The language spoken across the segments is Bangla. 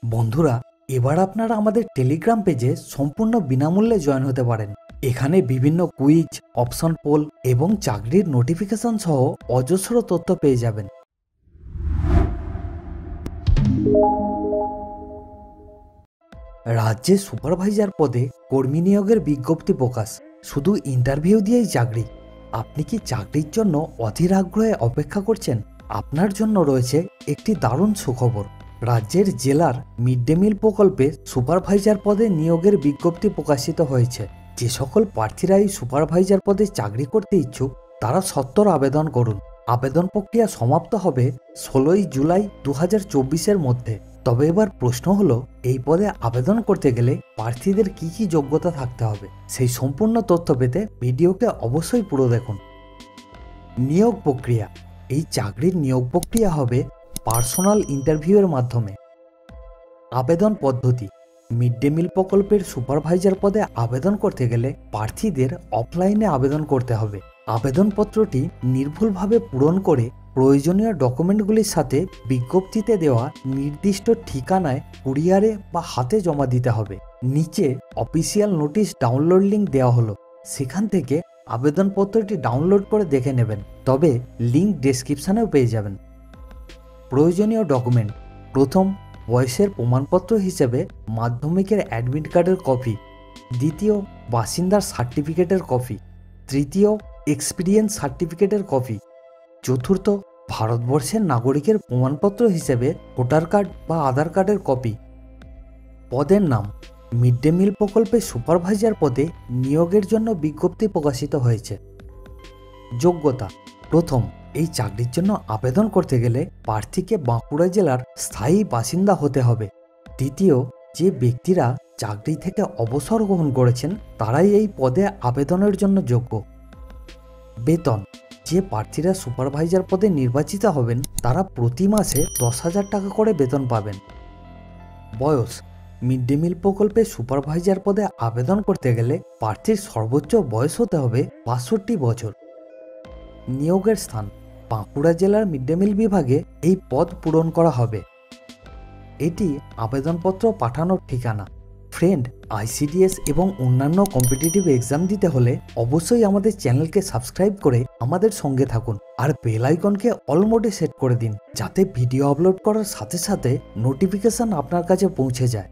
বন্ধুরা, এবার আপনারা আমাদের টেলিগ্রাম পেজে সম্পূর্ণ বিনামূল্যে জয়েন হতে পারেন। এখানে বিভিন্ন কুইজ, অপশন পোল এবং চাকরির নোটিফিকেশন সহ অজস্র তথ্য পেয়ে যাবেন। রাজ্যে সুপারভাইজার পদে কর্মী নিয়োগের বিজ্ঞপ্তি প্রকাশ। শুধু ইন্টারভিউ দিয়েই চাকরি। আপনি কি চাকরির জন্য অধীর আগ্রহে অপেক্ষা করছেন? আপনার জন্য রয়েছে একটি দারুণ সুখবর। রাজ্যের জেলার মিড ডে মিল প্রকল্পে সুপারভাইজার পদে নিয়োগের বিজ্ঞপ্তি প্রকাশিত হয়েছে। যে সকল প্রার্থীরা এই সুপারভাইজার পদে চাকরি করতে ইচ্ছুক তারা সত্বর আবেদন করুন। আবেদন প্রক্রিয়া সমাপ্ত হবে 16 জুলাই 2024-এর মধ্যে। তবে এবার প্রশ্ন হলো, এই পদে আবেদন করতে গেলে প্রার্থীদের কি কি যোগ্যতা থাকতে হবে? সেই সম্পূর্ণ তথ্য পেতে ভিডিওকে অবশ্যই পুরো দেখুন। নিয়োগ প্রক্রিয়া। এই চাকরির নিয়োগ প্রক্রিয়া হবে পার্সোনাল ইন্টারভিউয়ের মাধ্যমে। আবেদন পদ্ধতি। মিড ডে মিল প্রকল্পের সুপারভাইজার পদে আবেদন করতে গেলে প্রার্থীদের অফলাইনে আবেদন করতে হবে। আবেদনপত্রটি নির্ভুলভাবে পূরণ করে প্রয়োজনীয় ডকুমেন্টগুলির সাথে বিজ্ঞপ্তিতে দেওয়া নির্দিষ্ট ঠিকানায় কুরিয়ারে বা হাতে জমা দিতে হবে। নিচে অফিসিয়াল নোটিশ ডাউনলোড লিঙ্ক দেওয়া হলো, সেখান থেকে আবেদনপত্রটি ডাউনলোড করে দেখে নেবেন। তবে লিঙ্ক ডেসক্রিপশানেও পেয়ে যাবেন। প্রয়োজনীয় ডকুমেন্ট। প্রথম, বয়সের প্রমাণপত্র হিসেবে মাধ্যমিকের অ্যাডমিট কার্ডের কপি। দ্বিতীয়, বাসিন্দার সার্টিফিকেটের কপি। তৃতীয়, এক্সপিরিয়েন্স সার্টিফিকেটের কপি। চতুর্থ, ভারতবর্ষের নাগরিকের প্রমাণপত্র হিসেবে ভোটার কার্ড বা আধার কার্ডের কপি। পদের নাম। মিড ডে মিল প্রকল্পে সুপারভাইজার পদে নিয়োগের জন্য বিজ্ঞপ্তি প্রকাশিত হয়েছে। যোগ্যতা। প্রথম, এই চাকরির জন্য আবেদন করতে গেলে প্রার্থীকে বাঁকুড়া জেলার স্থায়ী বাসিন্দা হতে হবে। দ্বিতীয়, যে ব্যক্তিরা চাকরি থেকে অবসর গ্রহণ করেছেন তারাই এই পদে আবেদনের জন্য যোগ্য। বেতন। যে প্রার্থীরা সুপারভাইজার পদে নির্বাচিত হবেন তারা প্রতি মাসে 10,000 টাকা করে বেতন পাবেন। বয়স। মিড ডে মিল প্রকল্পে সুপারভাইজার পদে আবেদন করতে গেলে প্রার্থীর সর্বোচ্চ বয়স হতে হবে 62 বছর। নিয়োগের স্থান। বাঁকুড়া জেলার মিড ডে মিল বিভাগে এই পদ পূরণ করা হবে। এটি আবেদনপত্র পাঠানোর ঠিকানা। ফ্রেন্ড, আইসিডিএস এবং অন্যান্য কম্পিটিটিভ এক্সাম দিতে হলে অবশ্যই আমাদের চ্যানেলকে সাবস্ক্রাইব করে আমাদের সঙ্গে থাকুন আর বেল আইকনকে অল মোডে সেট করে দিন, যাতে ভিডিও আপলোড করার সাথে সাথে নোটিফিকেশন আপনার কাছে পৌঁছে যায়।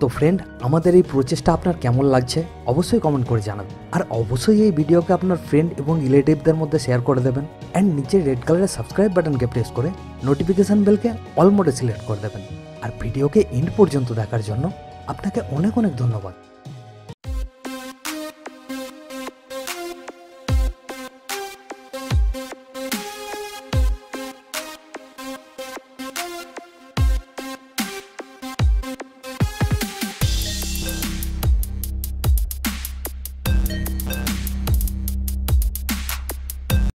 তো ফ্রেন্ড, আমাদের এই প্রচেষ্টা আপনার কেমন লাগছে অবশ্যই কমেন্ট করে জানাবেন। আর অবশ্যই এই ভিডিওকে আপনার ফ্রেন্ড এবং রিলেটিভদের মধ্যে শেয়ার করে দেবেন। অ্যান্ড নিচে রেড কালারের সাবস্ক্রাইব বাটনকে প্রেস করে নোটিফিকেশন বেলকে অল মোডে সিলেক্ট করে দেবেন। আর ভিডিওকে এন্ড পর্যন্ত দেখার জন্য আপনাকে অনেক অনেক ধন্যবাদ।